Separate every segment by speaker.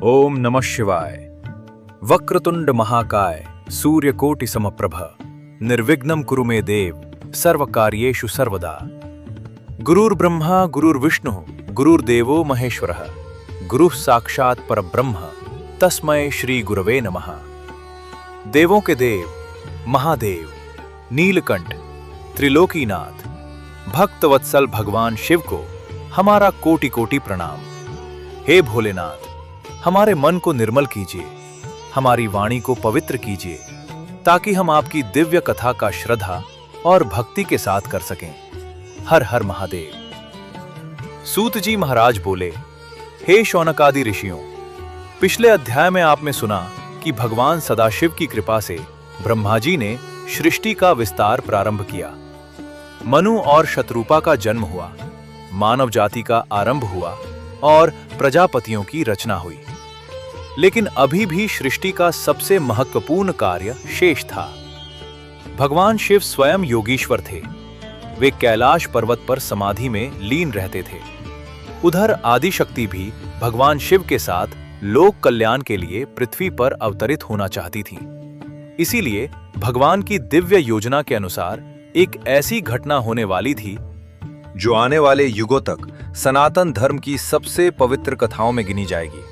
Speaker 1: ओम नमः शिवाय। वक्रतुंड महाकाय सूर्यकोटि समप्रभ निर्विघ्नं कुरु मे देव सर्वकार्येषु सर्वदा। गुरुर्ब्रह्मा गुरुर्विष्णु गुरुर्देवो महेश्वरः गुरुः साक्षात् परब्रह्म तस्मै श्री गुरवे नमः। देवों के देव महादेव नीलकंठ त्रिलोकीनाथ भक्तवत्सल भगवान शिव को हमारा कोटि कोटि प्रणाम। हे भोलेनाथ, हमारे मन को निर्मल कीजिए, हमारी वाणी को पवित्र कीजिए, ताकि हम आपकी दिव्य कथा का श्रद्धा और भक्ति के साथ कर सकें। हर हर महादेव। सूत जी महाराज बोले, हे शौनकादि ऋषियों, पिछले अध्याय में आपने सुना कि भगवान सदाशिव की कृपा से ब्रह्मा जी ने सृष्टि का विस्तार प्रारंभ किया। मनु और शतरूपा का जन्म हुआ, मानव जाति का आरंभ हुआ और प्रजापतियों की रचना हुई। लेकिन अभी भी सृष्टि का सबसे महत्वपूर्ण कार्य शेष था। भगवान शिव स्वयं योगीश्वर थे। वे कैलाश पर्वत पर समाधि में लीन रहते थे। उधर आदिशक्ति भी भगवान शिव के साथ लोक कल्याण के लिए पृथ्वी पर अवतरित होना चाहती थी। इसीलिए भगवान की दिव्य योजना के अनुसार एक ऐसी घटना होने वाली थी जो आने वाले युगों तक सनातन धर्म की सबसे पवित्र कथाओं में गिनी जाएगी।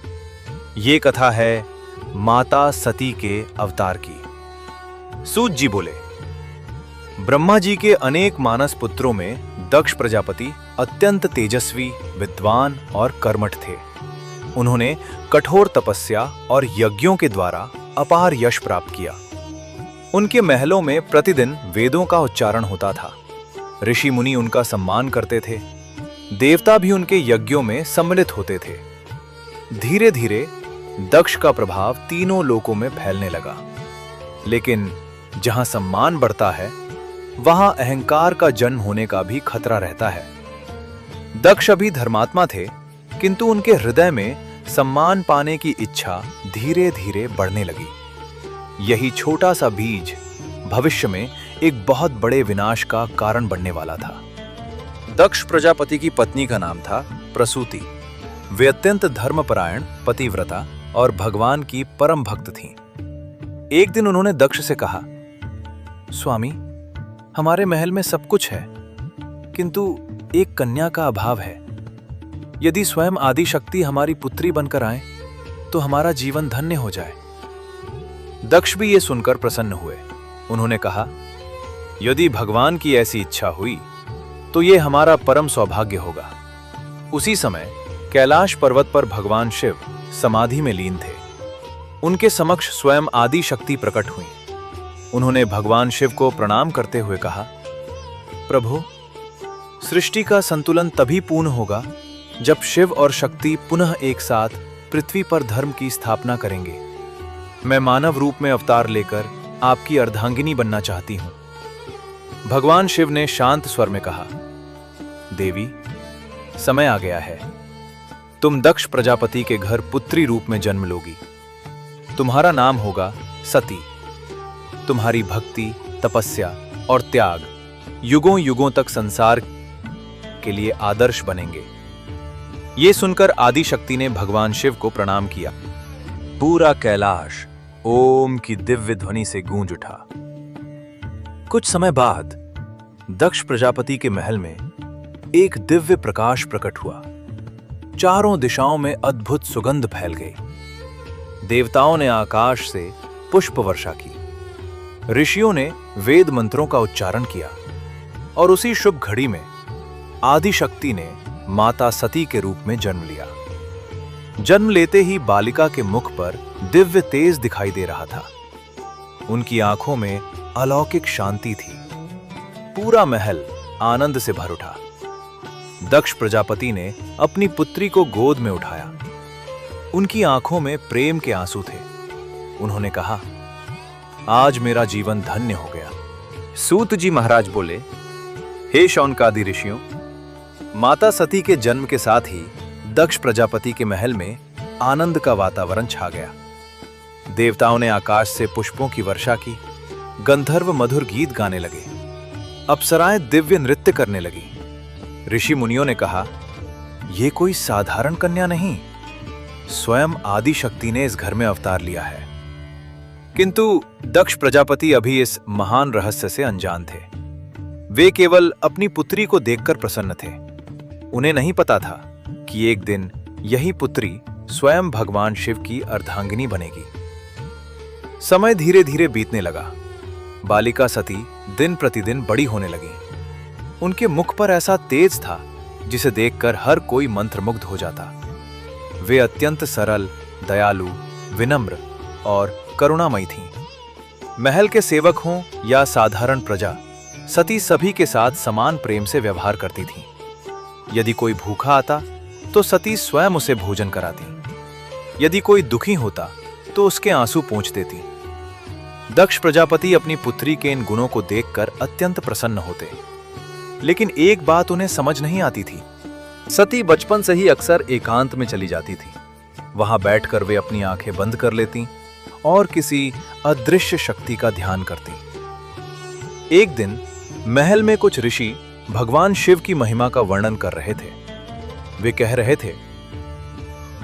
Speaker 1: ये कथा है माता सती के अवतार की। सूत जी बोले, ब्रह्मा जी के अनेक मानस पुत्रों में दक्ष प्रजापति अत्यंत तेजस्वी, विद्वान और कर्मठ थे। उन्होंने कठोर तपस्या और यज्ञों के द्वारा अपार यश प्राप्त किया। उनके महलों में प्रतिदिन वेदों का उच्चारण होता था। ऋषि मुनि उनका सम्मान करते थे। देवता भी उनके यज्ञों में सम्मिलित होते थे। धीरे धीरे दक्ष का प्रभाव तीनों लोकों में फैलने लगा। लेकिन जहां सम्मान बढ़ता है, वहां अहंकार का जन्म होने का भी खतरा रहता है। दक्ष अभी धर्मात्मा थे, किंतु उनके हृदय में सम्मान पाने की इच्छा धीरे धीरे बढ़ने लगी। यही छोटा सा बीज भविष्य में एक बहुत बड़े विनाश का कारण बनने वाला था। दक्ष प्रजापति की पत्नी का नाम था प्रसूति। वे अत्यंत धर्मपरायण, पतिव्रता और भगवान की परम भक्त थीं। एक दिन उन्होंने दक्ष से कहा, स्वामी, हमारे महल में सब कुछ है, किंतु एक कन्या का अभाव है। यदि स्वयं आदिशक्ति हमारी पुत्री बनकर आए तो हमारा जीवन धन्य हो जाए। दक्ष भी ये सुनकर प्रसन्न हुए। उन्होंने कहा, यदि भगवान की ऐसी इच्छा हुई तो ये हमारा परम सौभाग्य होगा। उसी समय कैलाश पर्वत पर भगवान शिव समाधि में लीन थे। उनके समक्ष स्वयं आदि शक्ति प्रकट हुई। उन्होंने भगवान शिव को प्रणाम करते हुए कहा, प्रभु, सृष्टि का संतुलन तभी पूर्ण होगा जब शिव और शक्ति पुनः एक साथ पृथ्वी पर धर्म की स्थापना करेंगे। मैं मानव रूप में अवतार लेकर आपकी अर्धांगिनी बनना चाहती हूं। भगवान शिव ने शांत स्वर में कहा, देवी, समय आ गया है। तुम दक्ष प्रजापति के घर पुत्री रूप में जन्म लोगी। तुम्हारा नाम होगा सती। तुम्हारी भक्ति, तपस्या और त्याग युगों युगों तक संसार के लिए आदर्श बनेंगे। ये सुनकर आदिशक्ति ने भगवान शिव को प्रणाम किया। पूरा कैलाश ओम की दिव्य ध्वनि से गूंज उठा। कुछ समय बाद दक्ष प्रजापति के महल में एक दिव्य प्रकाश प्रकट हुआ। चारों दिशाओं में अद्भुत सुगंध फैल गई। देवताओं ने आकाश से पुष्प वर्षा की। ऋषियों ने वेद मंत्रों का उच्चारण किया और उसी शुभ घड़ी में आदिशक्ति ने माता सती के रूप में जन्म लिया। जन्म लेते ही बालिका के मुख पर दिव्य तेज दिखाई दे रहा था। उनकी आंखों में अलौकिक शांति थी। पूरा महल आनंद से भर उठा। दक्ष प्रजापति ने अपनी पुत्री को गोद में उठाया। उनकी आंखों में प्रेम के आंसू थे। उन्होंने कहा, आज मेरा जीवन धन्य हो गया। सूत जी महाराज बोले, हे शौनकादि ऋषियों, माता सती के जन्म के साथ ही दक्ष प्रजापति के महल में आनंद का वातावरण छा गया। देवताओं ने आकाश से पुष्पों की वर्षा की। गंधर्व मधुर गीत गाने लगे। अप्सराएं दिव्य नृत्य करने लगी। ऋषि मुनियों ने कहा, यह कोई साधारण कन्या नहीं, स्वयं आदि शक्ति ने इस घर में अवतार लिया है। किंतु दक्ष प्रजापति अभी इस महान रहस्य से अनजान थे। वे केवल अपनी पुत्री को देखकर प्रसन्न थे। उन्हें नहीं पता था कि एक दिन यही पुत्री स्वयं भगवान शिव की अर्धांगिनी बनेगी। समय धीरे धीरे बीतने लगा। बालिका सती दिन प्रतिदिन बड़ी होने लगी। उनके मुख पर ऐसा तेज था जिसे देखकर हर कोई मंत्रमुग्ध हो जाता। वे अत्यंत सरल, दयालु, विनम्र और करुणामयी थीं। महल के सेवक हों या साधारण प्रजा, सती सभी के साथ समान प्रेम से व्यवहार करती थीं। यदि कोई भूखा आता तो सती स्वयं उसे भोजन कराती। यदि कोई दुखी होता तो उसके आंसू पोंछ देती। दक्ष प्रजापति अपनी पुत्री के इन गुणों को देखकर अत्यंत प्रसन्न होते। लेकिन एक बात उन्हें समझ नहीं आती थी। सती बचपन से ही अक्सर एकांत में चली जाती थी। वहां बैठकर वे अपनी आंखें बंद कर लेती और किसी अदृश्य शक्ति का ध्यान करती। एक दिन महल में कुछ ऋषि भगवान शिव की महिमा का वर्णन कर रहे थे। वे कह रहे थे,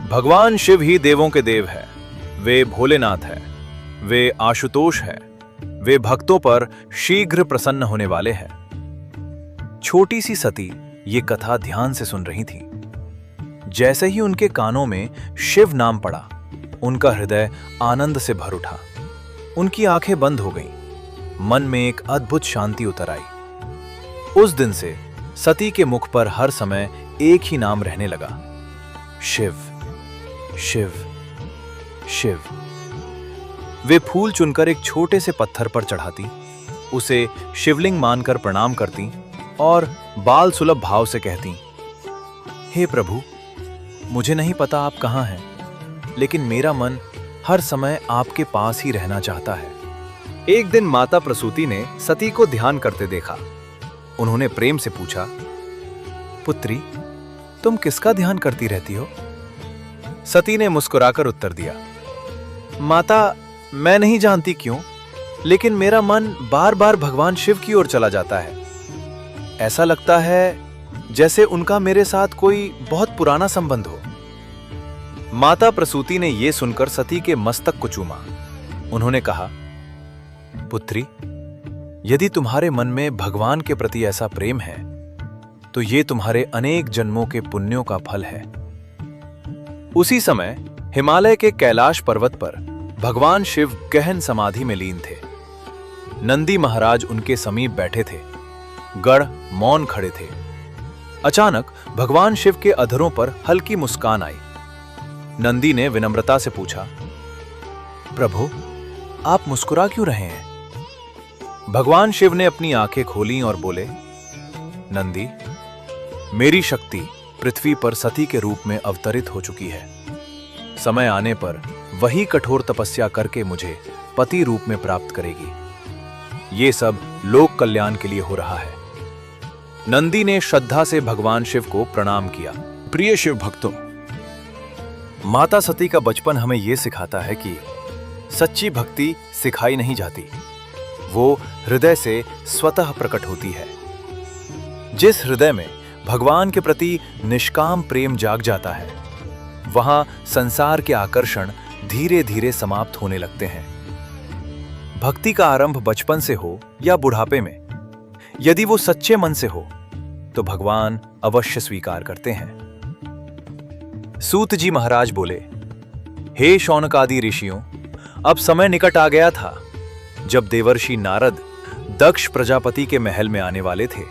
Speaker 1: भगवान शिव ही देवों के देव है। वे भोलेनाथ है, वे आशुतोष है, वे भक्तों पर शीघ्र प्रसन्न होने वाले हैं। छोटी सी सती ये कथा ध्यान से सुन रही थी। जैसे ही उनके कानों में शिव नाम पड़ा, उनका हृदय आनंद से भर उठा। उनकी आंखें बंद हो गईं। मन में एक अद्भुत शांति उतर आई। उस दिन से सती के मुख पर हर समय एक ही नाम रहने लगा, शिव, शिव, शिव। वे फूल चुनकर एक छोटे से पत्थर पर चढ़ाती, उसे शिवलिंग मानकर प्रणाम करती और बाल सुलभ भाव से कहती, हे प्रभु, मुझे नहीं पता आप कहाँ हैं, लेकिन मेरा मन हर समय आपके पास ही रहना चाहता है। एक दिन माता प्रसूति ने सती को ध्यान करते देखा। उन्होंने प्रेम से पूछा, पुत्री, तुम किसका ध्यान करती रहती हो? सती ने मुस्कुराकर उत्तर दिया, माता, मैं नहीं जानती क्यों, लेकिन मेरा मन बार बार भगवान शिव की ओर चला जाता है। ऐसा लगता है जैसे उनका मेरे साथ कोई बहुत पुराना संबंध हो। माता प्रसूति ने यह सुनकर सती के मस्तक को चूमा। उन्होंने कहा, पुत्री, यदि तुम्हारे मन में भगवान के प्रति ऐसा प्रेम है तो ये तुम्हारे अनेक जन्मों के पुण्यों का फल है। उसी समय हिमालय के कैलाश पर्वत पर भगवान शिव गहन समाधि में लीन थे। नंदी महाराज उनके समीप बैठे थे। गण मौन खड़े थे। अचानक भगवान शिव के अधरों पर हल्की मुस्कान आई। नंदी ने विनम्रता से पूछा, प्रभु, आप मुस्कुरा क्यों रहे हैं? भगवान शिव ने अपनी आंखें खोलीं और बोले, नंदी, मेरी शक्ति पृथ्वी पर सती के रूप में अवतरित हो चुकी है। समय आने पर वही कठोर तपस्या करके मुझे पति रूप में प्राप्त करेगी। ये सब लोक कल्याण के लिए हो रहा है। नंदी ने श्रद्धा से भगवान शिव को प्रणाम किया। प्रिय शिव भक्तों, माता सती का बचपन हमें यह सिखाता है कि सच्ची भक्ति सिखाई नहीं जाती, वो हृदय से स्वतः प्रकट होती है। जिस हृदय में भगवान के प्रति निष्काम प्रेम जाग जाता है, वहां संसार के आकर्षण धीरे धीरे समाप्त होने लगते हैं। भक्ति का आरंभ बचपन से हो या बुढ़ापे में, यदि वो सच्चे मन से हो तो भगवान अवश्य स्वीकार करते हैं। सूत जी महाराज बोले, हे शौनकादि ऋषियों, अब समय निकट आ गया था जब देवर्षि नारद दक्ष प्रजापति के महल में आने वाले थे।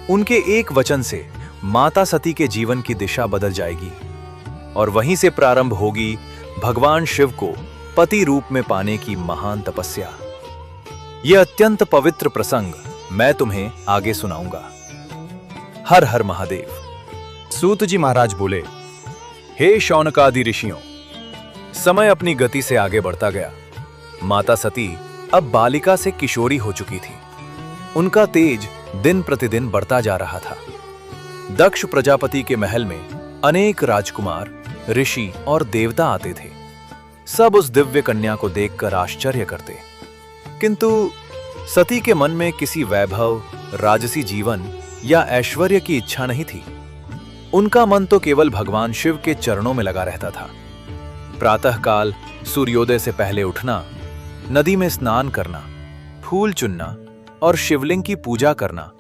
Speaker 1: उनके एक वचन से माता सती के जीवन की दिशा बदल जाएगी और वहीं से प्रारंभ होगी भगवान शिव को पति रूप में पाने की महान तपस्या। यह अत्यंत पवित्र प्रसंग मैं तुम्हें आगे सुनाऊंगा। हर हर महादेव। सूत जी महाराज बोले, हे शौनकादि ऋषियों, समय अपनी गति से आगे बढ़ता गया। माता सती अब बालिका से किशोरी हो चुकी थी। उनका तेज दिन प्रतिदिन बढ़ता जा रहा था। दक्ष प्रजापति के महल में अनेक राजकुमार, ऋषि और देवता आते थे। सब उस दिव्य कन्या को देखकर आश्चर्य करते, किंतु सती के मन में किसी वैभव, राजसी जीवन या ऐश्वर्य की इच्छा नहीं थी। उनका मन तो केवल भगवान शिव के चरणों में लगा रहता था। प्रातःकाल सूर्योदय से पहले उठना, नदी में स्नान करना, फूल चुनना और शिवलिंग की पूजा करना,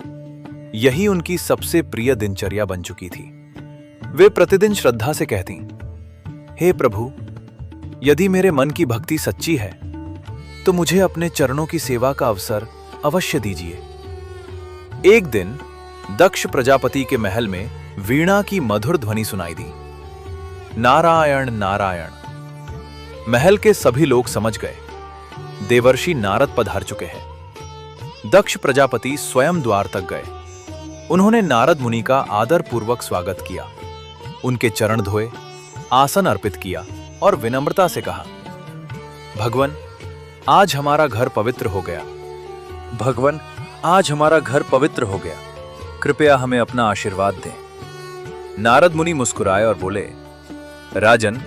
Speaker 1: यही उनकी सबसे प्रिय दिनचर्या बन चुकी थी। वे प्रतिदिन श्रद्धा से कहती, हे प्रभु, यदि मेरे मन की भक्ति सच्ची है तो मुझे अपने चरणों की सेवा का अवसर अवश्य दीजिए। एक दिन दक्ष प्रजापति के महल में वीणा की मधुर ध्वनि सुनाई दी। नारायण नारायण। महल के सभी लोग समझ गए, देवर्षि नारद पधार चुके हैं। दक्ष प्रजापति स्वयं द्वार तक गए। उन्होंने नारद मुनि का आदर पूर्वक स्वागत किया, उनके चरण धोए, आसन अर्पित किया और विनम्रता से कहा, भगवन, आज हमारा घर पवित्र हो गया। भगवन, आज हमारा घर पवित्र हो गया, कृपया हमें अपना आशीर्वाद दें। नारद मुनि मुस्कुराए और बोले, राजन,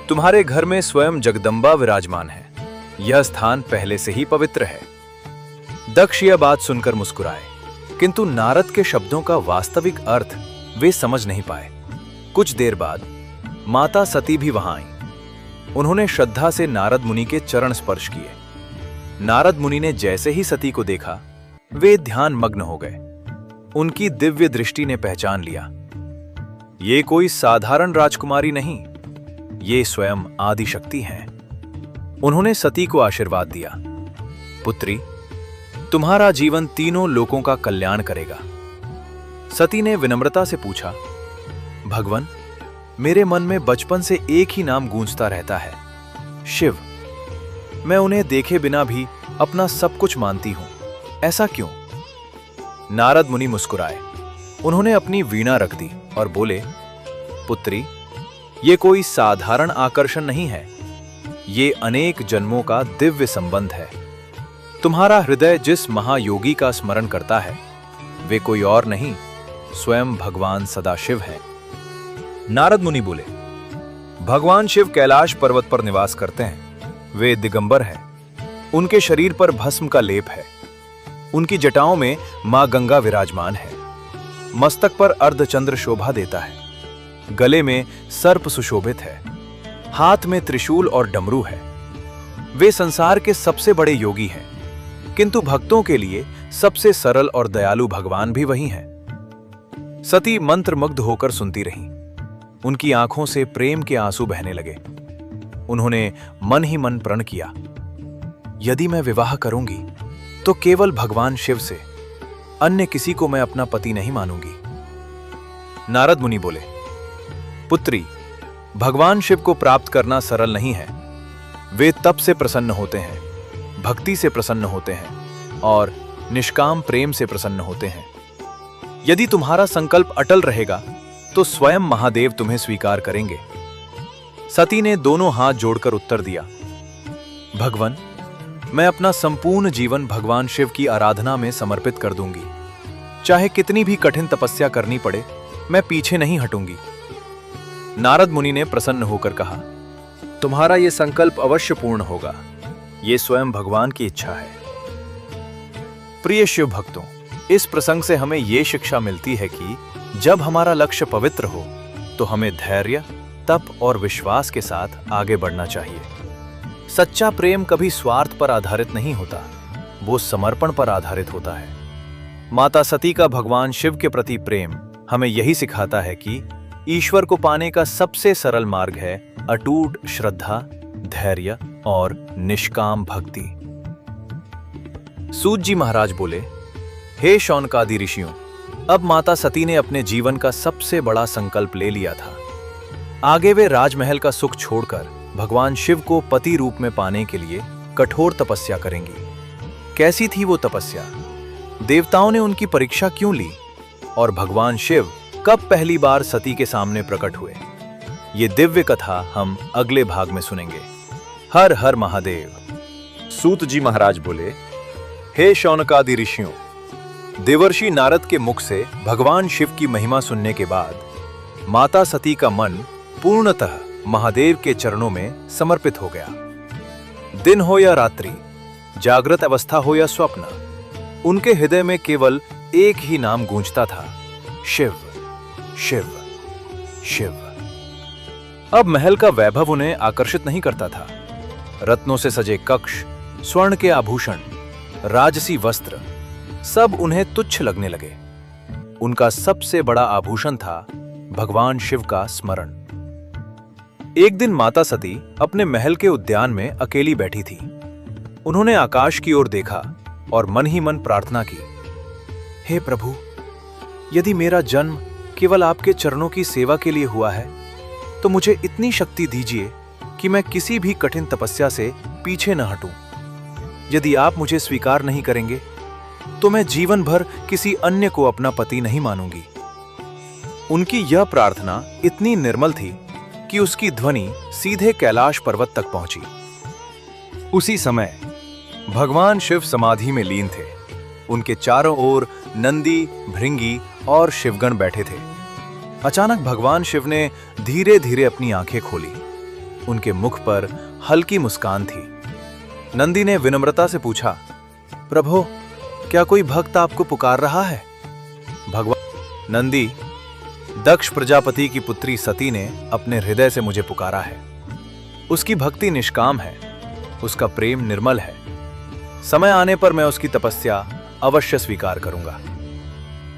Speaker 1: तुम्हारे घर में स्वयं जगदम्बा विराजमान है, यह स्थान पहले से ही पवित्र है। दक्ष यह बात सुनकर मुस्कुराए, किंतु नारद के शब्दों का वास्तविक अर्थ वे समझ नहीं पाए। कुछ देर बाद माता सती भी वहां आई। उन्होंने श्रद्धा से नारद मुनि के चरण स्पर्श किए। नारद मुनि ने जैसे ही सती को देखा, वे ध्यान मग्न हो गए। उनकी दिव्य दृष्टि ने पहचान लिया, ये कोई साधारण राजकुमारी नहीं, ये स्वयं आदिशक्ति हैं। उन्होंने सती को आशीर्वाद दिया, पुत्री, तुम्हारा जीवन तीनों लोकों का कल्याण करेगा। सती ने विनम्रता से पूछा, भगवन, मेरे मन में बचपन से एक ही नाम गूंजता रहता है, शिव। मैं उन्हें देखे बिना भी अपना सब कुछ मानती हूं, ऐसा क्यों? नारद मुनि मुस्कुराए। उन्होंने अपनी वीणा रख दी और बोले, पुत्री, ये कोई साधारण आकर्षण नहीं है, ये अनेक जन्मों का दिव्य संबंध है। तुम्हारा हृदय जिस महायोगी का स्मरण करता है, वे कोई और नहीं, स्वयं भगवान सदाशिव है। नारद मुनि बोले, भगवान शिव कैलाश पर्वत पर निवास करते हैं। वे दिगंबर हैं। उनके शरीर पर भस्म का लेप है। उनकी जटाओं में मां गंगा विराजमान है। मस्तक पर अर्धचंद्र शोभा देता है। गले में सर्प सुशोभित है। हाथ में त्रिशूल और डमरू है। वे संसार के सबसे बड़े योगी हैं, किंतु भक्तों के लिए सबसे सरल और दयालु भगवान भी वही हैं। सती मंत्रमुग्ध होकर सुनती रहीं। उनकी आंखों से प्रेम के आंसू बहने लगे। उन्होंने मन ही मन प्रण किया, यदि मैं विवाह करूंगी तो केवल भगवान शिव से, अन्य किसी को मैं अपना पति नहीं मानूंगी। नारद मुनि बोले, पुत्री, भगवान शिव को प्राप्त करना सरल नहीं है। वे तप से प्रसन्न होते हैं, भक्ति से प्रसन्न होते हैं और निष्काम प्रेम से प्रसन्न होते हैं। यदि तुम्हारा संकल्प अटल रहेगा तो स्वयं महादेव तुम्हें स्वीकार करेंगे। सती ने दोनों हाथ जोड़कर उत्तर दिया, भगवन, मैं अपना संपूर्ण जीवन भगवान शिव की आराधना में समर्पित कर दूंगी। चाहे कितनी भी कठिन तपस्या करनी पड़े, मैं पीछे नहीं हटूंगी। नारद मुनि ने प्रसन्न होकर कहा, तुम्हारा यह संकल्प अवश्य पूर्ण होगा। यह स्वयं भगवान की इच्छा है। प्रिय शिव भक्तों, इस प्रसंग से हमें यह शिक्षा मिलती है कि जब हमारा लक्ष्य पवित्र हो तो हमें धैर्य, तप और विश्वास के साथ आगे बढ़ना चाहिए। सच्चा प्रेम कभी स्वार्थ पर आधारित नहीं होता, वो समर्पण पर आधारित होता है। माता सती का भगवान शिव के प्रति प्रेम हमें यही सिखाता है कि ईश्वर को पाने का सबसे सरल मार्ग है अटूट श्रद्धा, धैर्य और निष्काम भक्ति। सूत जी महाराज बोले, हे शौनकादि ऋषियों, अब माता सती ने अपने जीवन का सबसे बड़ा संकल्प ले लिया था। आगे वे राजमहल का सुख छोड़कर भगवान शिव को पति रूप में पाने के लिए कठोर तपस्या करेंगी। कैसी थी वो तपस्या? देवताओं ने उनकी परीक्षा क्यों ली? और भगवान शिव कब पहली बार सती के सामने प्रकट हुए? ये दिव्य कथा हम अगले भाग में सुनेंगे। हर हर महादेव। सूत जी महाराज बोले, हे शौनकादि ऋषियों, देवर्षि नारद के मुख से भगवान शिव की महिमा सुनने के बाद माता सती का मन पूर्णतः महादेव के चरणों में समर्पित हो गया। दिन हो या रात्रि, जागृत अवस्था हो या स्वप्न, उनके हृदय में केवल एक ही नाम गूंजता था, शिव शिव शिव। अब महल का वैभव उन्हें आकर्षित नहीं करता था। रत्नों से सजे कक्ष, स्वर्ण के आभूषण, राजसी वस्त्र सब उन्हें तुच्छ लगने लगे। उनका सबसे बड़ा आभूषण था भगवान शिव का स्मरण। एक दिन माता सती अपने महल के उद्यान में अकेली बैठी थी। उन्होंने आकाश की ओर देखा और मन ही मन प्रार्थना की, हे प्रभु, यदि मेरा जन्म केवल आपके चरणों की सेवा के लिए हुआ है तो मुझे इतनी शक्ति दीजिए कि मैं किसी भी कठिन तपस्या से पीछे न हटूं। यदि आप मुझे स्वीकार नहीं करेंगे तो मैं जीवन भर किसी अन्य को अपना पति नहीं मानूंगी। उनकी यह प्रार्थना इतनी निर्मल थी कि उसकी ध्वनि सीधे कैलाश पर्वत तक पहुंची। उसी समय भगवान शिव समाधि में लीन थे। उनके चारों ओर नंदी, भृंगी और शिवगण बैठे थे। अचानक भगवान शिव ने धीरे धीरे अपनी आंखें खोली। उनके मुख पर हल्की मुस्कान थी। नंदी ने विनम्रता से पूछा, प्रभु, क्या कोई भक्त आपको पुकार रहा है? भगवान, नंदी, दक्ष प्रजापति की पुत्री सती ने अपने हृदय से मुझे पुकारा है। उसकी भक्ति निष्काम है, उसका प्रेम निर्मल है। समय आने पर मैं उसकी तपस्या अवश्य स्वीकार करूंगा।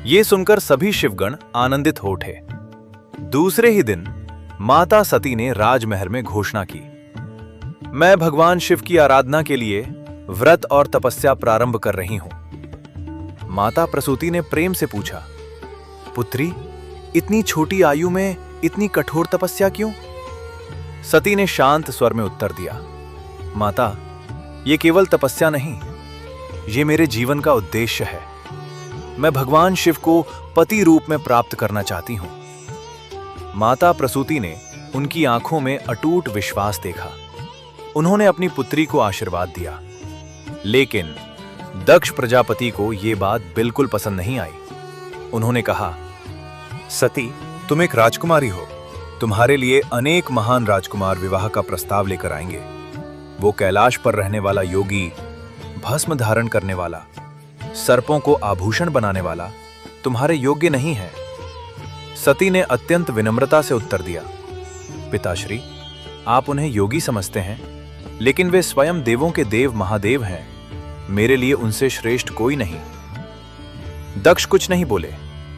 Speaker 1: ये सुनकर सभी शिवगण आनंदित हो उठे। दूसरे ही दिन माता सती ने राजमहल में घोषणा की, मैं भगवान शिव की आराधना के लिए व्रत और तपस्या प्रारंभ कर रही हूं। माता प्रसूति ने प्रेम से पूछा, पुत्री, इतनी छोटी आयु में इतनी कठोर तपस्या क्यों? सती ने शांत स्वर में उत्तर दिया, माता, ये केवल तपस्या नहीं, ये मेरे जीवन का उद्देश्य है। मैं भगवान शिव को पति रूप में प्राप्त करना चाहती हूं। माता प्रसूति ने उनकी आंखों में अटूट विश्वास देखा। उन्होंने अपनी पुत्री को आशीर्वाद दिया। लेकिन दक्ष प्रजापति को यह बात बिल्कुल पसंद नहीं आई। उन्होंने कहा, सती, तुम एक राजकुमारी हो। तुम्हारे लिए अनेक महान राजकुमार विवाह का प्रस्ताव लेकर आएंगे। वो कैलाश पर रहने वाला योगी, भस्म धारण करने वाला, सर्पों को आभूषण बनाने वाला तुम्हारे योग्य नहीं है। सती ने अत्यंत विनम्रता से उत्तर दिया, पिताश्री, आप उन्हें योगी समझते हैं, लेकिन वे स्वयं देवों के देव महादेव हैं। मेरे लिए उनसे श्रेष्ठ कोई नहीं। दक्ष कुछ नहीं बोले,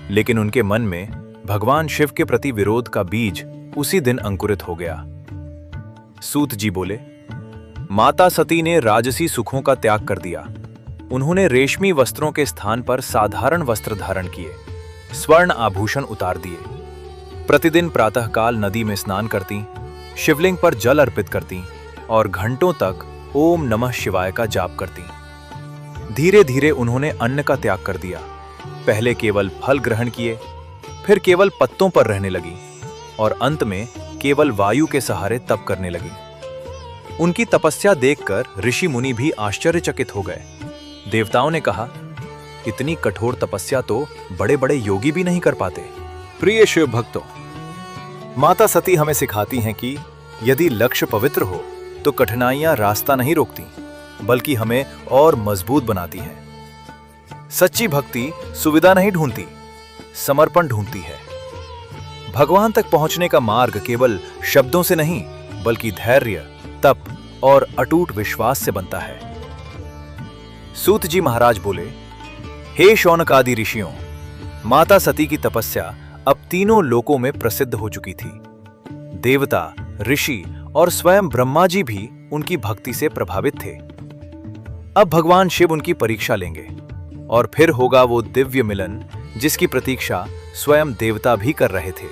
Speaker 1: लेकिन उनके मन में भगवान शिव के प्रति विरोध का बीज उसी दिन अंकुरित हो गया। सूत जी बोले, माता सती ने राजसी सुखों का त्याग कर दिया। उन्होंने रेशमी वस्त्रों के स्थान पर साधारण वस्त्र धारण किए, स्वर्ण आभूषण उतार दिए। प्रतिदिन प्रातःकाल नदी में स्नान करती, शिवलिंग पर जल अर्पित करती और घंटों तक ओम नमः शिवाय का जाप करती। धीरे धीरे उन्होंने अन्न का त्याग कर दिया। पहले केवल फल ग्रहण किए, फिर केवल पत्तों पर रहने लगी और अंत में केवल वायु के सहारे तप करने लगी। उनकी तपस्या देखकर ऋषि मुनि भी आश्चर्यचकित हो गए। देवताओं ने कहा, इतनी कठोर तपस्या तो बड़े बड़े योगी भी नहीं कर पाते। प्रिय शिव भक्तों, माता सती हमें सिखाती हैं कि यदि लक्ष्य पवित्र हो तो कठिनाइयां रास्ता नहीं रोकती, बल्कि हमें और मजबूत बनाती हैं। सच्ची भक्ति सुविधा नहीं ढूंढती, समर्पण ढूंढती है। भगवान तक पहुंचने का मार्ग केवल शब्दों से नहीं, बल्कि धैर्य, तप और अटूट विश्वास से बनता है। सूत जी महाराज बोले, हे शौनकादि ऋषियों, माता सती की तपस्या अब तीनों लोकों में प्रसिद्ध हो चुकी थी। देवता, ऋषि और स्वयं ब्रह्मा जी भी उनकी भक्ति से प्रभावित थे। अब भगवान शिव उनकी परीक्षा लेंगे और फिर होगा वो दिव्य मिलन जिसकी प्रतीक्षा स्वयं देवता भी कर रहे थे।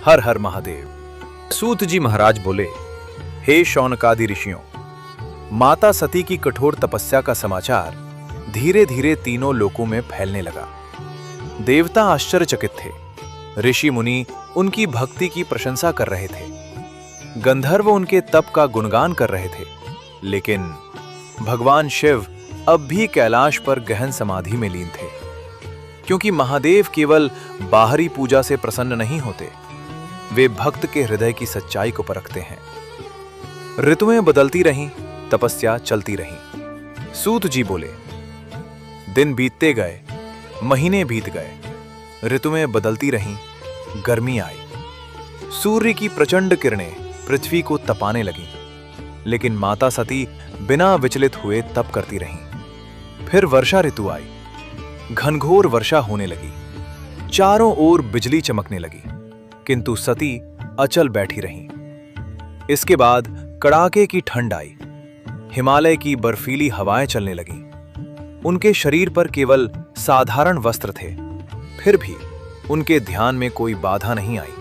Speaker 1: हर हर महादेव। सूत जी महाराज बोले, हे शौनकादि ऋषियों, माता सती की कठोर तपस्या का समाचार धीरे धीरे तीनों लोकों में फैलने लगा। देवता आश्चर्यचकित थे, ऋषि मुनि उनकी भक्ति की प्रशंसा कर रहे थे, गंधर्व उनके तप का गुणगान कर रहे थे। लेकिन भगवान शिव अब भी कैलाश पर गहन समाधि में लीन थे, क्योंकि महादेव केवल बाहरी पूजा से प्रसन्न नहीं होते, वे भक्त के हृदय की सच्चाई को परखते हैं। ऋतुएं बदलती रहीं, तपस्या चलती रही। सूत जी बोले, दिन बीतते गए, महीने बीत गए, ऋतुएं बदलती रहीं, गर्मी आई, सूर्य की प्रचंड किरणें पृथ्वी को तपाने लगीं, लेकिन माता सती बिना विचलित हुए तप करती रहीं। फिर वर्षा ऋतु आई। घनघोर वर्षा होने लगी, चारों ओर बिजली चमकने लगी, किंतु सती अचल बैठी रहीं। इसके बाद कड़ाके की ठंड आई। हिमालय की बर्फीली हवाएं चलने लगीं। उनके शरीर पर केवल साधारण वस्त्र थे, फिर भी उनके ध्यान में कोई बाधा नहीं आई।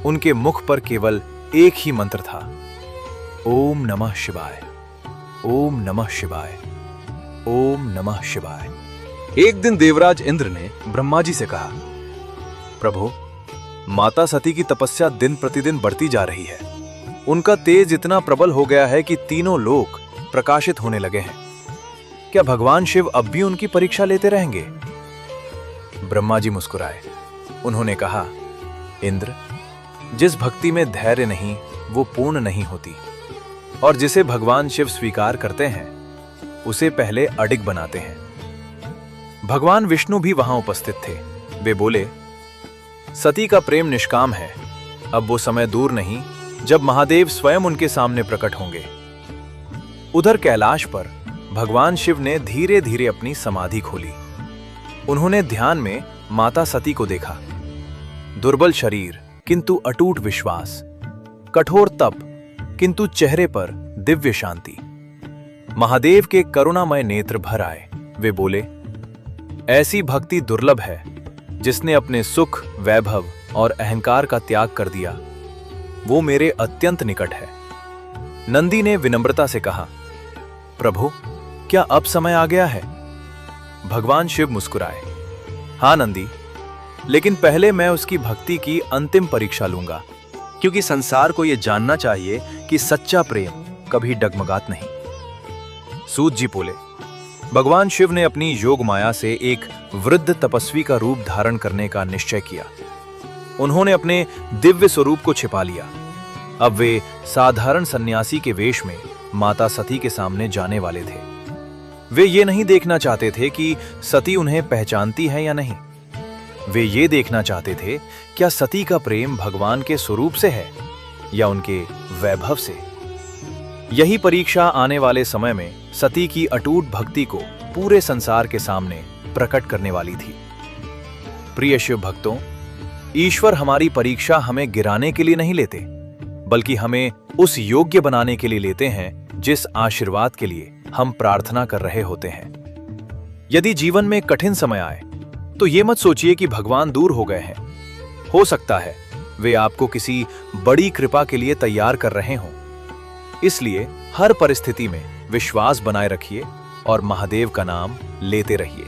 Speaker 1: उनके मुख पर केवल एक ही मंत्र था, ओम नमः शिवाय, ओम नमः शिवाय, ओम नमः शिवाय। एक दिन देवराज इंद्र ने ब्रह्मा जी से कहा, प्रभु, माता सती की तपस्या दिन प्रतिदिन बढ़ती जा रही है। उनका तेज इतना प्रबल हो गया है कि तीनों लोक प्रकाशित होने लगे हैं। क्या भगवान शिव अब भी उनकी परीक्षा लेते रहेंगे? ब्रह्मा जी मुस्कुराए। उन्होंने कहा, इंद्र, जिस भक्ति में धैर्य नहीं वो पूर्ण नहीं होती, और जिसे भगवान शिव स्वीकार करते हैं उसे पहले अडिग बनाते हैं। भगवान विष्णु भी वहां उपस्थित थे। वे बोले, सती का प्रेम निष्काम है। अब वो समय दूर नहीं जब महादेव स्वयं उनके सामने प्रकट होंगे। उधर कैलाश पर भगवान शिव ने धीरे धीरे अपनी समाधि खोली। उन्होंने ध्यान में माता सती को देखा। दुर्बल शरीर किंतु अटूट विश्वास, कठोर तप किंतु चेहरे पर दिव्य शांति। महादेव के करुणामय नेत्र भर आए। वे बोले, ऐसी भक्ति दुर्लभ है जिसने अपने सुख, वैभव और अहंकार का त्याग कर दिया। वो मेरे अत्यंत निकट है। नंदी ने विनम्रता से कहा, प्रभु, क्या अब समय आ गया है? भगवान शिव मुस्कुराए। हाँ नंदी, लेकिन पहले मैं उसकी भक्ति की अंतिम परीक्षा लूंगा, क्योंकि संसार को यह जानना चाहिए कि सच्चा प्रेम कभी डगमगात नहीं। सूत जी बोले, भगवान शिव ने अपनी योग माया से एक वृद्ध तपस्वी का रूप धारण करने का निश्चय किया। उन्होंने अपने दिव्य स्वरूप को छिपा लिया। अब वे साधारण सन्यासी के वेश में माता सती के सामने जाने वाले थे। वे ये नहीं देखना चाहते थे कि सती उन्हें पहचानती है या नहीं। वे ये देखना चाहते थे, क्या सती का प्रेम भगवान के स्वरूप से है या उनके वैभव से। यही परीक्षा आने वाले समय में सती की अटूट भक्ति को पूरे संसार के सामने प्रकट करने वाली थी। प्रिय शिव भक्तों, ईश्वर हमारी परीक्षा हमें गिराने के लिए नहीं लेते, बल्कि हमें उस योग्य बनाने के लिए लेते हैं जिस आशीर्वाद के लिए हम प्रार्थना कर रहे होते हैं। यदि जीवन में कठिन समय आए तो ये मत सोचिए कि भगवान दूर हो गए हैं। हो सकता है वे आपको किसी बड़ी कृपा के लिए तैयार कर रहे हों। इसलिए हर परिस्थिति में विश्वास बनाए रखिए और महादेव का नाम लेते रहिए।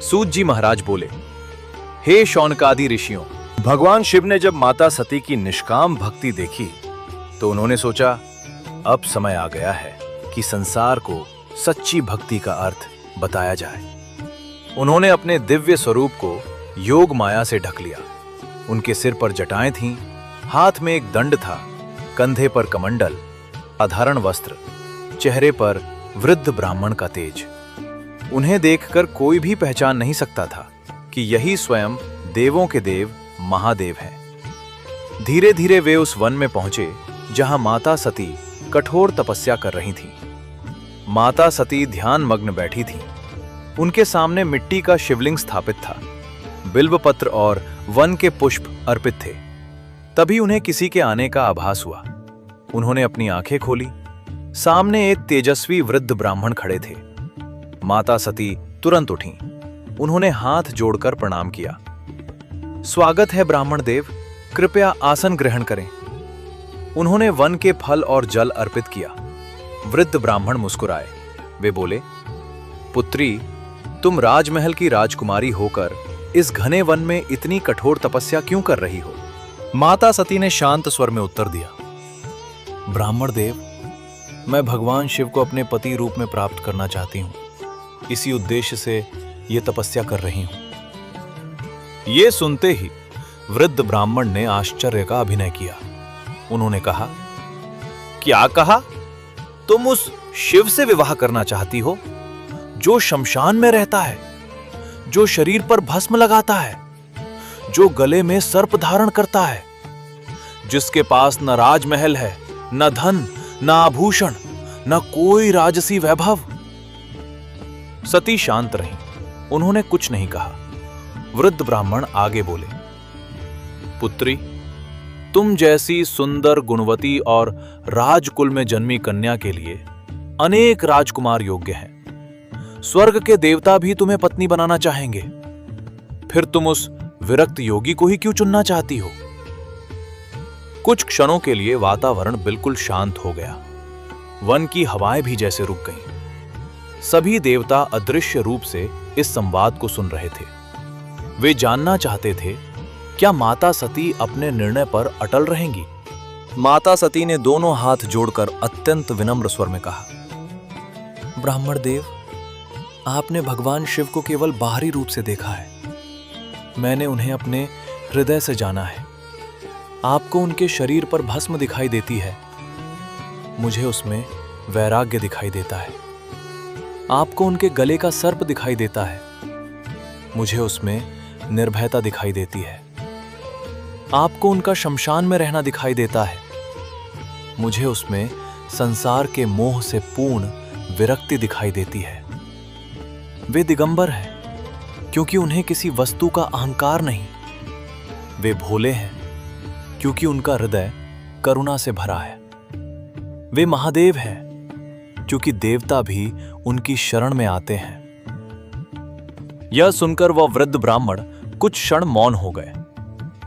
Speaker 1: सूत जी महाराज बोले, हे शौनकादि ऋषियों, भगवान शिव ने जब माता सती की निष्काम भक्ति देखी तो उन्होंने सोचा, अब समय आ गया है कि संसार को सच्ची भक्ति का अर्थ बताया जाए। उन्होंने अपने दिव्य स्वरूप को योग माया से ढक लिया। उनके सिर पर जटाएं थीं, हाथ में एक दंड था, कंधे पर कमंडल, साधारण वस्त्र, चेहरे पर वृद्ध ब्राह्मण का तेज। उन्हें देखकर कोई भी पहचान नहीं सकता था कि यही स्वयं देवों के देव महादेव हैं। धीरे धीरे वे उस वन में पहुंचे जहां माता सती कठोर तपस्या कर रही थीं। माता सती ध्यान मग्न बैठी थीं। उनके सामने मिट्टी का शिवलिंग स्थापित था। बिल्वपत्र और वन के पुष्प अर्पित थे। तभी उन्हें किसी के आने का आभास हुआ। उन्होंने अपनी आंखें खोली। सामने एक तेजस्वी वृद्ध ब्राह्मण खड़े थे। माता सती तुरंत उठीं। उन्होंने हाथ जोड़कर प्रणाम किया। स्वागत है ब्राह्मण देव, कृपया आसन ग्रहण करें। उन्होंने वन के फल और जल अर्पित किया। वृद्ध ब्राह्मण मुस्कुराए। वे बोले, पुत्री, तुम राजमहल की राजकुमारी होकर इस घने वन में इतनी कठोर तपस्या क्यों कर रही हो? माता सती ने शांत स्वर में उत्तर दिया, ब्राह्मण देव, मैं भगवान शिव को अपने पति रूप में प्राप्त करना चाहती हूँ। इसी उद्देश्य से ये तपस्या कर रही हूँ। ये सुनते ही वृद्ध ब्राह्मण ने आश्चर्य का अभिनय किया। उन्होंने कहा, क्या कहा? तुम उस शिव से विवाह करना चाहती हो जो शमशान में रहता है, जो शरीर पर भस्म लगाता है, जो गले में सर्प धारण करता है, जिसके पास न राजमहल है, न धन, न आभूषण, न कोई राजसी वैभव। सती शांत रहीं, उन्होंने कुछ नहीं कहा। वृद्ध ब्राह्मण आगे बोले, पुत्री, तुम जैसी सुंदर, गुणवती और राजकुल में जन्मी कन्या के लिए अनेक राजकुमार योग्य हैं। स्वर्ग के देवता भी तुम्हें पत्नी बनाना चाहेंगे। फिर तुम उस विरक्त योगी को ही क्यों चुनना चाहती हो? कुछ क्षणों के लिए वातावरण बिल्कुल शांत हो गया। वन की हवाएं भी जैसे रुक गईं। सभी देवता अदृश्य रूप से इस संवाद को सुन रहे थे। वे जानना चाहते थे, क्या माता सती अपने निर्णय पर अटल रहेंगी? माता सती ने दोनों हाथ जोड़कर अत्यंत विनम्र स्वर में कहा, ब्राह्मण देव, आपने भगवान शिव को केवल बाहरी रूप से देखा है। मैंने उन्हें अपने हृदय से जाना है। आपको उनके शरीर पर भस्म दिखाई देती है, मुझे उसमें वैराग्य दिखाई देता है। आपको उनके गले का सर्प दिखाई देता है, मुझे उसमें निर्भयता दिखाई देती है। आपको उनका शमशान में रहना दिखाई देता है, मुझे उसमें संसार के मोह से पूर्ण विरक्ति दिखाई देती है। वे दिगंबर हैं क्योंकि उन्हें किसी वस्तु का अहंकार नहीं। वे भोले हैं क्योंकि उनका हृदय करुणा से भरा है। वे महादेव हैं क्योंकि देवता भी उनकी शरण में आते हैं। यह सुनकर वह वृद्ध ब्राह्मण कुछ क्षण मौन हो गए।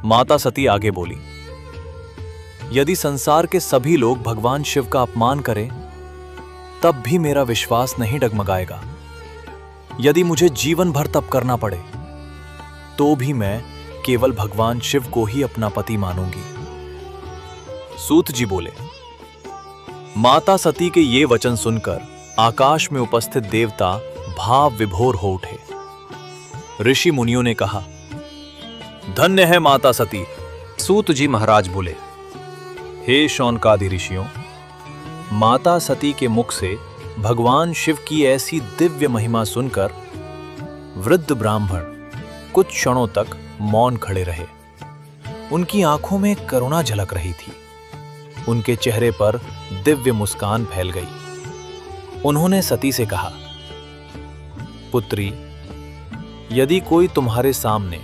Speaker 1: माता सती आगे बोली, यदि संसार के सभी लोग भगवान शिव का अपमान करें, तब भी मेरा विश्वास नहीं डगमगाएगा। यदि मुझे जीवन भर तप करना पड़े, तो भी मैं केवल भगवान शिव को ही अपना पति मानूंगी। सूत जी बोले। माता सती के ये वचन सुनकर आकाश में उपस्थित देवता भाव विभोर हो उठे। ऋषि मुनियों ने कहा, धन्य है माता सती। सूत जी महाराज बोले, हे शौनकादि ऋषियों, माता सती के मुख से भगवान शिव की ऐसी दिव्य महिमा सुनकर वृद्ध ब्राह्मण कुछ क्षणों तक मौन खड़े रहे। उनकी आंखों में करुणा झलक रही थी। उनके चेहरे पर दिव्य मुस्कान फैल गई। उन्होंने सती से कहा, पुत्री, यदि कोई तुम्हारे सामने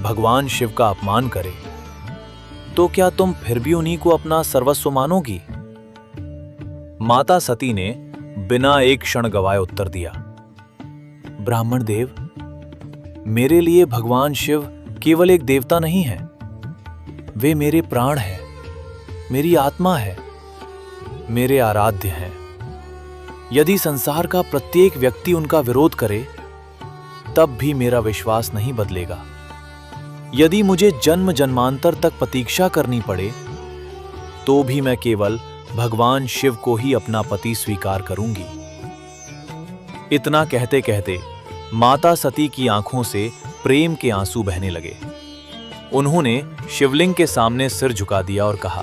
Speaker 1: भगवान शिव का अपमान करे, तो क्या तुम फिर भी उन्हीं को अपना सर्वस्व मानोगी? माता सती ने बिना एक क्षण गवाए उत्तर दिया, ब्राह्मण देव, मेरे लिए भगवान शिव केवल एक देवता नहीं है। वे मेरे प्राण हैं, मेरी आत्मा है, मेरे आराध्य हैं। यदि संसार का प्रत्येक व्यक्ति उनका विरोध करे, तब भी मेरा विश्वास नहीं बदलेगा। यदि मुझे जन्म जन्मांतर तक प्रतीक्षा करनी पड़े, तो भी मैं केवल भगवान शिव को ही अपना पति स्वीकार करूंगी। इतना कहते कहते माता सती की आंखों से प्रेम के आंसू बहने लगे। उन्होंने शिवलिंग के सामने सिर झुका दिया और कहा,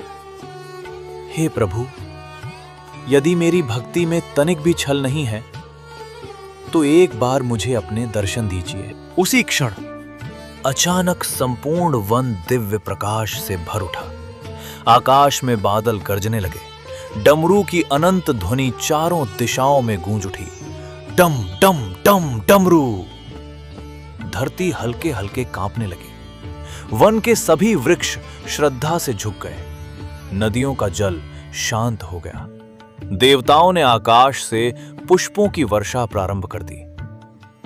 Speaker 1: हे प्रभु, यदि मेरी भक्ति में तनिक भी छल नहीं है, तो एक बार मुझे अपने दर्शन दीजिए। उसी क्षण अचानक संपूर्ण वन दिव्य प्रकाश से भर उठा। आकाश में बादल गरजने लगे। डमरू की अनंत ध्वनि चारों दिशाओं में गूंज उठी। डम डम डम डमरू। धरती हल्के हल्के कांपने लगी। वन के सभी वृक्ष श्रद्धा से झुक गए। नदियों का जल शांत हो गया। देवताओं ने आकाश से पुष्पों की वर्षा प्रारंभ कर दी।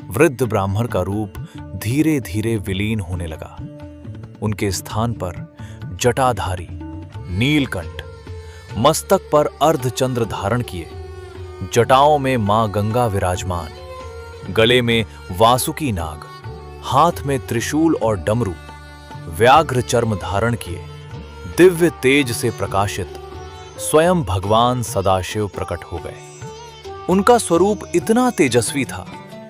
Speaker 1: वृद्ध ब्राह्मण का रूप धीरे धीरे विलीन होने लगा। उनके स्थान पर जटाधारी नीलकंठ, मस्तक पर अर्धचंद्र धारण किए, जटाओं में मां गंगा विराजमान, गले में वासुकी नाग, हाथ में त्रिशूल और डमरू, व्याघ्र चर्म धारण किए, दिव्य तेज से प्रकाशित स्वयं भगवान सदाशिव प्रकट हो गए। उनका स्वरूप इतना तेजस्वी था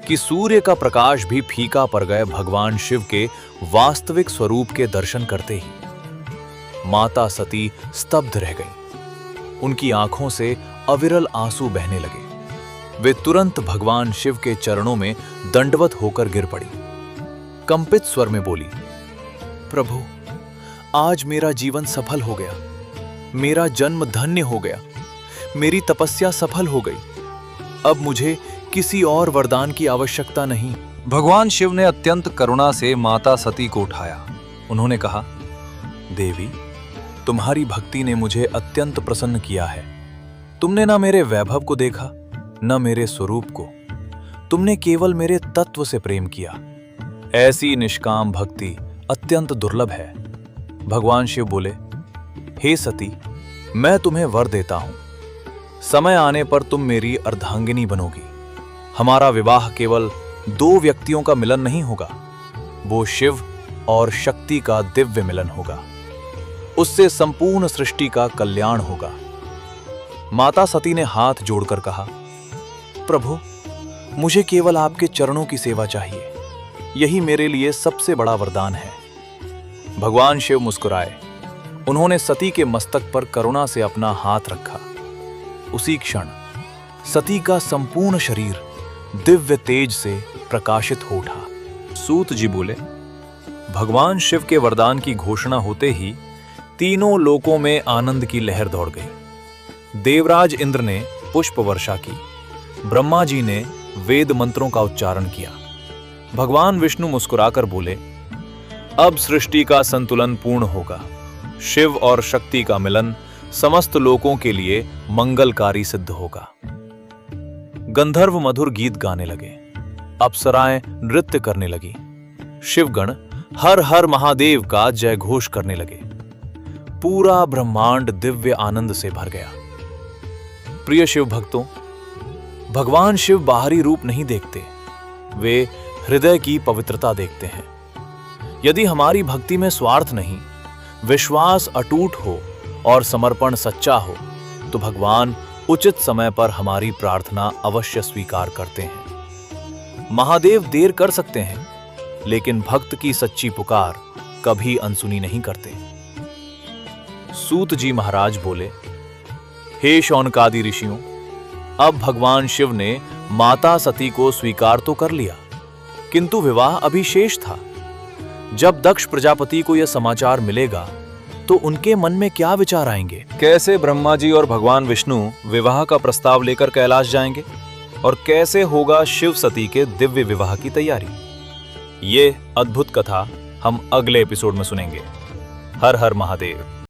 Speaker 1: कि सूर्य का प्रकाश भी फीका पड़ गए भगवान शिव के वास्तविक स्वरूप के दर्शन करते ही। माता सती स्तब्ध रह गईं। उनकी आंखों से अविरल आंसू बहने लगे। वे तुरंत भगवान शिव के चरणों में दंडवत होकर गिर पड़ी। कंपित स्वर में बोली, प्रभु, आज मेरा जीवन सफल हो गया, मेरा जन्म धन्य हो गया, मेरी तपस्या सफल हो गई। अब मुझे किसी और वरदान की आवश्यकता नहीं।
Speaker 2: भगवान शिव ने अत्यंत करुणा से माता सती को उठाया। उन्होंने कहा,
Speaker 1: देवी, तुम्हारी भक्ति ने मुझे अत्यंत प्रसन्न किया है। तुमने न मेरे वैभव को देखा, न मेरे स्वरूप को। तुमने केवल मेरे तत्व से प्रेम किया। ऐसी निष्काम भक्ति अत्यंत दुर्लभ है। भगवान शिव बोले, हे सती, मैं तुम्हें वर देता हूं। समय आने पर तुम मेरी अर्धांगिनी बनोगी। हमारा विवाह केवल दो व्यक्तियों का मिलन नहीं होगा, वो शिव और शक्ति का दिव्य मिलन होगा। उससे संपूर्ण सृष्टि का कल्याण होगा। माता सती ने हाथ जोड़कर कहा, प्रभु, मुझे केवल आपके चरणों की सेवा चाहिए। यही मेरे लिए सबसे बड़ा वरदान है। भगवान शिव मुस्कुराए। उन्होंने सती के मस्तक पर करुणा से अपना हाथ रखा। उसी क्षण सती का संपूर्ण शरीर दिव्य तेज से प्रकाशित हो उठा। सूत जी बोले, भगवान शिव के वरदान की घोषणा होते ही तीनों लोकों में आनंद की लहर दौड़ गई। देवराज इंद्र ने पुष्प वर्षा की, ब्रह्मा जी ने वेद मंत्रों का उच्चारण किया। भगवान विष्णु मुस्कुराकर बोले, अब सृष्टि का संतुलन पूर्ण होगा। शिव और शक्ति का मिलन समस्त लोकों के लिए मंगलकारी सिद्ध होगा। गंधर्व मधुर गीत गाने लगे, अप्सराएं नृत्य करने लगी, शिवगण हर हर महादेव का जय घोष करने लगे। पूरा ब्रह्मांड दिव्य आनंद से भर गया। प्रिय शिव भक्तों, भगवान शिव बाहरी रूप नहीं देखते, वे हृदय की पवित्रता देखते हैं। यदि हमारी भक्ति में स्वार्थ नहीं, विश्वास अटूट हो और समर्पण सच्चा हो, तो भगवान उचित समय पर हमारी प्रार्थना अवश्य स्वीकार करते हैं। महादेव देर कर सकते हैं, लेकिन भक्त की सच्ची पुकार कभी अनसुनी नहीं करते। सूत जी महाराज बोले, हे शौनकादि ऋषियों, अब भगवान शिव ने माता सती को स्वीकार तो कर लिया, किंतु विवाह अभी शेष था। जब दक्ष प्रजापति को यह समाचार मिलेगा तो उनके मन में क्या विचार आएंगे?
Speaker 2: कैसे ब्रह्मा जी और भगवान विष्णु विवाह का प्रस्ताव लेकर कैलाश जाएंगे और कैसे होगा शिव सती के दिव्य विवाह की तैयारी? ये अद्भुत कथा हम अगले एपिसोड में सुनेंगे। हर हर महादेव।